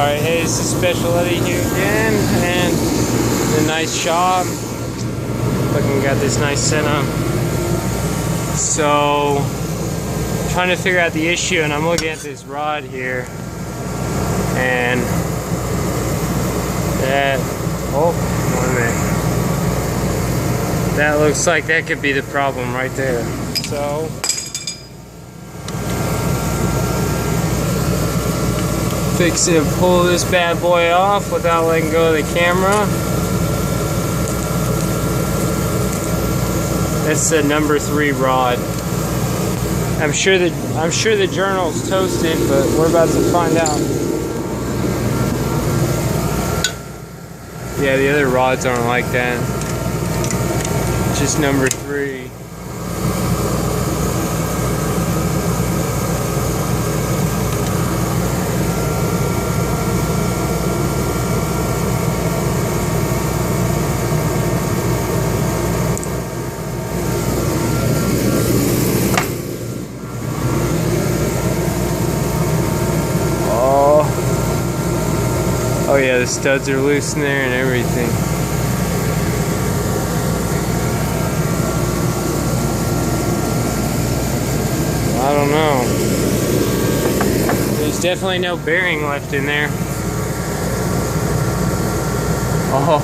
Alright, hey, this is Special Eddie here again, and a nice shop. Fucking got this nice setup. So, trying to figure out the issue, and I'm looking at this rod here, and that, oh, 1 minute. That looks like that could be the problem right there. So, fix it and pull this bad boy off without letting go of the camera. That's the number 3 rod. I'm sure the journal's toasted, but we're about to find out. Yeah, the other rods aren't like that. Just number 3. Oh yeah, the studs are loose in there and everything. I don't know. There's definitely no bearing left in there. Oh.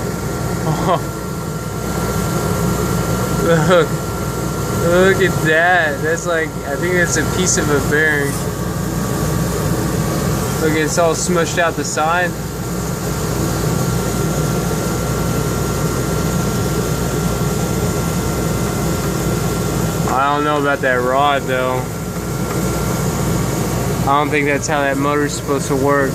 Look at that. That's like, I think that's a piece of a bearing. Look, it's all smushed out the side. I don't know about that rod though. I don't think that's how that motor's supposed to work.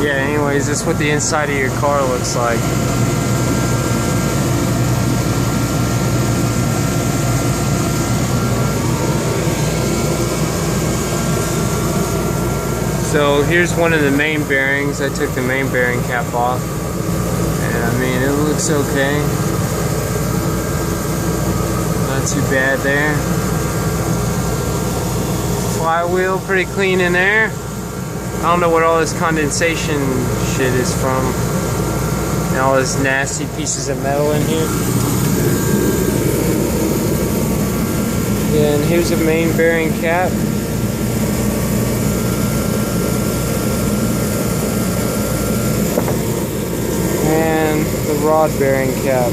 Yeah, anyways, this is what the inside of your car looks like. So here's one of the main bearings. I took the main bearing cap off, and I mean, it looks okay. Not too bad there. Flywheel pretty clean in there. I don't know what all this condensation shit is from. And all these nasty pieces of metal in here. Yeah, and here's a main bearing cap. And the rod bearing cap.